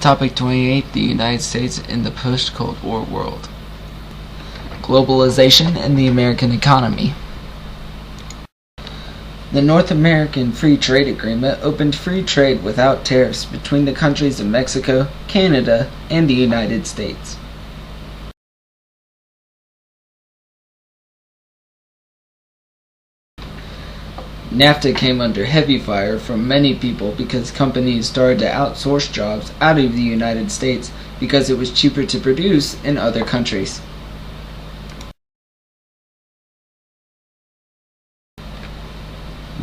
Topic 28: The United States in the Post-Cold War World. Globalization and the American Economy. The North American Free Trade Agreement opened free trade without tariffs between the countries of Mexico, Canada, and the United States. NAFTA came under heavy fire from many people because companies started to outsource jobs out of the United States because it was cheaper to produce in other countries.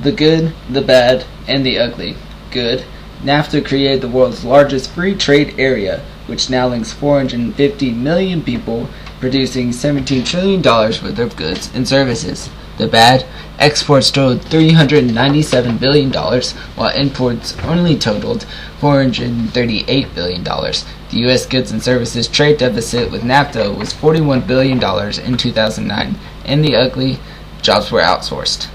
The good, the bad, and the ugly. Good. NAFTA created the world's largest free trade area, which now links 450 million people, producing $17 trillion worth of goods and services. The bad. Exports totaled $397 billion, while imports only totaled $438 billion. The U.S. goods and services trade deficit with NAFTA was $41 billion in 2009. And the ugly, jobs were outsourced.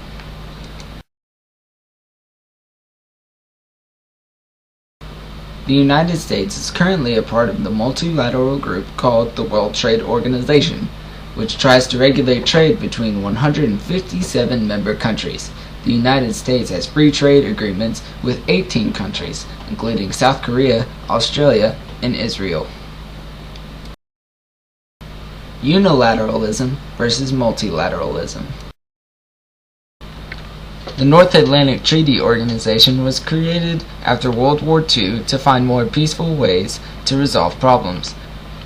The United States is currently a part of the multilateral group called the World Trade Organization, which tries to regulate trade between 157 member countries. The United States has free trade agreements with 18 countries, including South Korea, Australia, and Israel. Unilateralism versus multilateralism. The North Atlantic Treaty Organization was created after World War II to find more peaceful ways to resolve problems.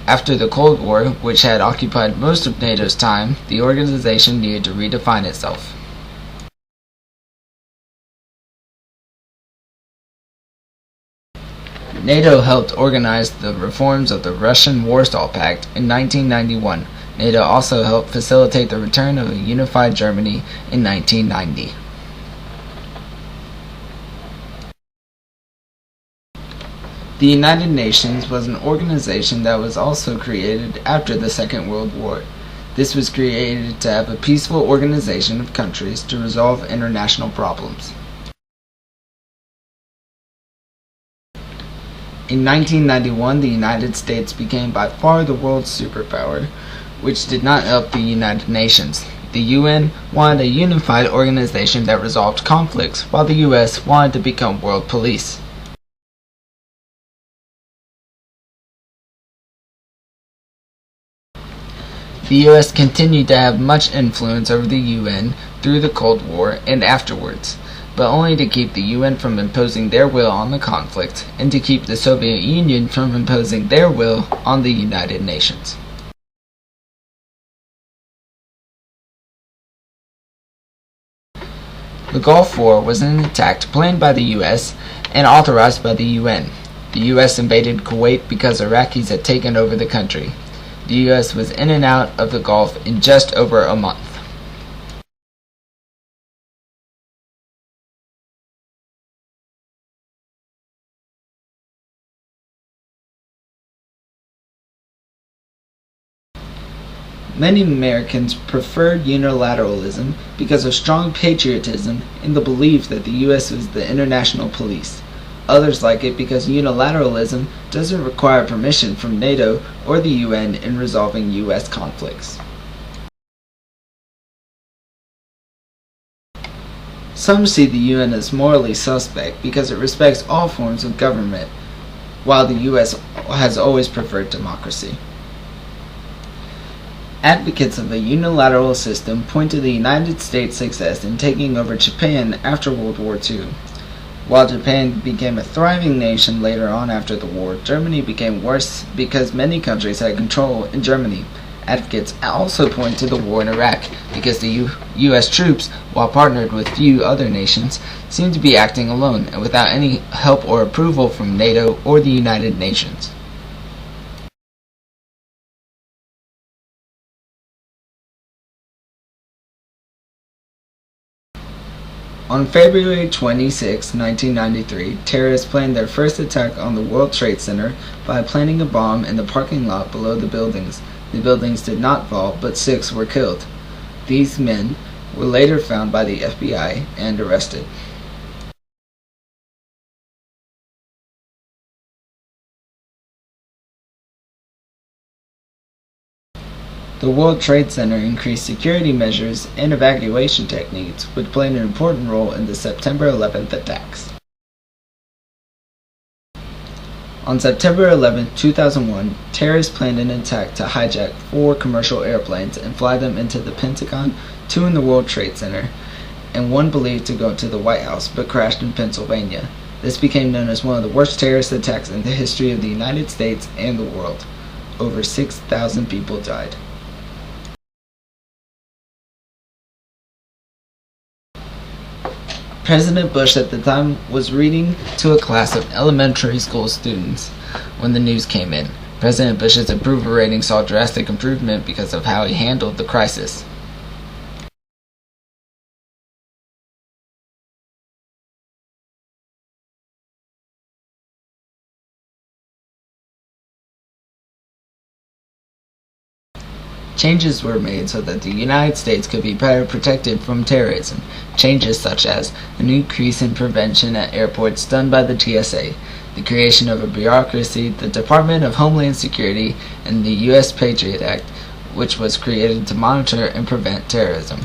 After the Cold War, which had occupied most of NATO's time, the organization needed to redefine itself. NATO helped organize the reforms of the Russian Warsaw Pact in 1991. NATO also helped facilitate the return of a unified Germany in 1990. The United Nations was an organization that was also created after the Second World War. This was created to have a peaceful organization of countries to resolve international problems. In 1991, the United States became by far the world's superpower, which did not help the United Nations. The UN wanted a unified organization that resolved conflicts, while the US wanted to become world police. The U.S. continued to have much influence over the UN through the Cold War and afterwards, but only to keep the UN from imposing their will on the conflict and to keep the Soviet Union from imposing their will on the United Nations. The Gulf War was an attack planned by the U.S. and authorized by the UN. The U.S. invaded Kuwait because Iraqis had taken over the country. The U.S. was in and out of the Gulf in just over a month. Many Americans preferred unilateralism because of strong patriotism and the belief that the U.S. was the international police. Others like it because unilateralism doesn't require permission from NATO or the UN in resolving U.S. conflicts. Some see the UN as morally suspect because it respects all forms of government, while the U.S. has always preferred democracy. Advocates of a unilateral system point to the United States' success in taking over Japan after World War II. While Japan became a thriving nation later on after the war, Germany became worse because many countries had control in Germany. Advocates also point to the war in Iraq because the U.S. troops, while partnered with few other nations, seemed to be acting alone and without any help or approval from NATO or the United Nations. On February 26, 1993, terrorists planned their first attack on the World Trade Center by planting a bomb in the parking lot below the buildings. The buildings did not fall, but 6 were killed. These men were later found by the FBI and arrested. The World Trade Center increased security measures and evacuation techniques, which played an important role in the September 11th attacks. On September 11, 2001, terrorists planned an attack to hijack 4 commercial airplanes and fly them into the Pentagon, 2 in the World Trade Center, and 1 believed to go to the White House but crashed in Pennsylvania. This became known as one of the worst terrorist attacks in the history of the United States and the world. Over 6,000 people died. President Bush at the time was reading to a class of elementary school students when the news came in. President Bush's approval rating saw drastic improvement because of how he handled the crisis. Changes were made so that the United States could be better protected from terrorism. Changes such as an increase in prevention at airports done by the TSA, the creation of a bureaucracy, the Department of Homeland Security, and the U.S. Patriot Act, which was created to monitor and prevent terrorism.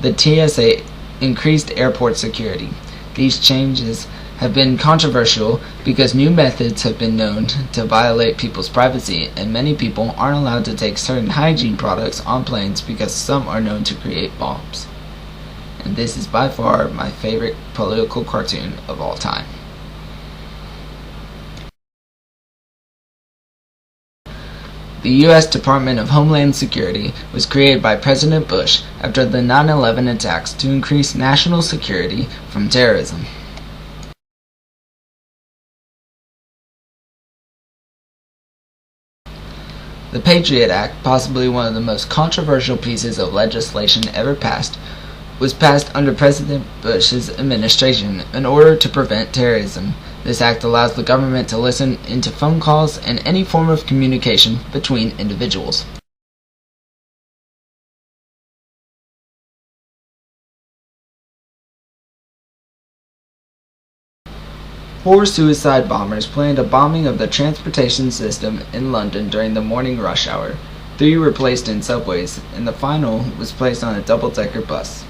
The TSA increased airport security. These changes have been controversial because new methods have been known to violate people's privacy, and many people aren't allowed to take certain hygiene products on planes because some are known to create bombs. And this is by far my favorite political cartoon of all time. The U.S. Department of Homeland Security was created by President Bush after the 9/11 attacks to increase national security from terrorism. The Patriot Act, possibly one of the most controversial pieces of legislation ever passed, was passed under President Bush's administration in order to prevent terrorism. This act allows the government to listen into phone calls and any form of communication between individuals. Four suicide bombers planned a bombing of the transportation system in London during the morning rush hour. 3 were placed in subways, and the final was placed on a double-decker bus.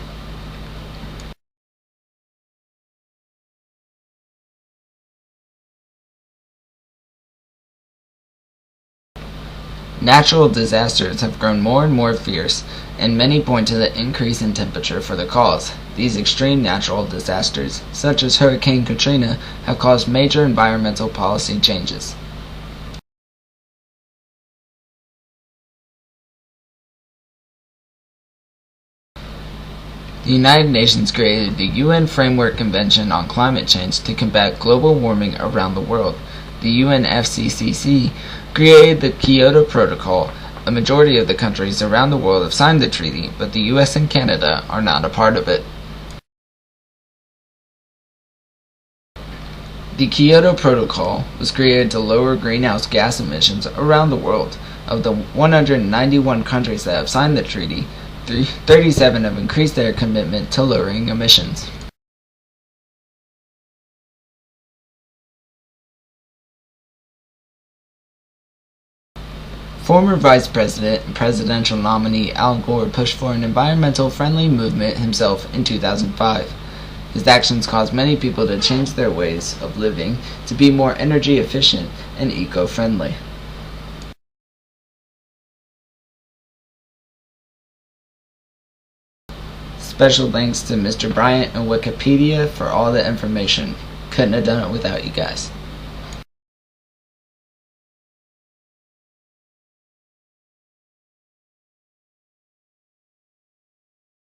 Natural disasters have grown more and more fierce, and many point to the increase in temperature for the cause. These extreme natural disasters, such as Hurricane Katrina, have caused major environmental policy changes. The United Nations created the UN Framework Convention on Climate Change to combat global warming around the world. The UNFCCC created the Kyoto Protocol. A majority of the countries around the world have signed the treaty, but the US and Canada are not a part of it. The Kyoto Protocol was created to lower greenhouse gas emissions around the world. Of the 191 countries that have signed the treaty, 37 have increased their commitment to lowering emissions. Former Vice President and presidential nominee Al Gore pushed for an environmental-friendly movement himself in 2005. His actions caused many people to change their ways of living to be more energy efficient and eco-friendly. Special thanks to Mr. Bryant and Wikipedia for all the information. Couldn't have done it without you guys.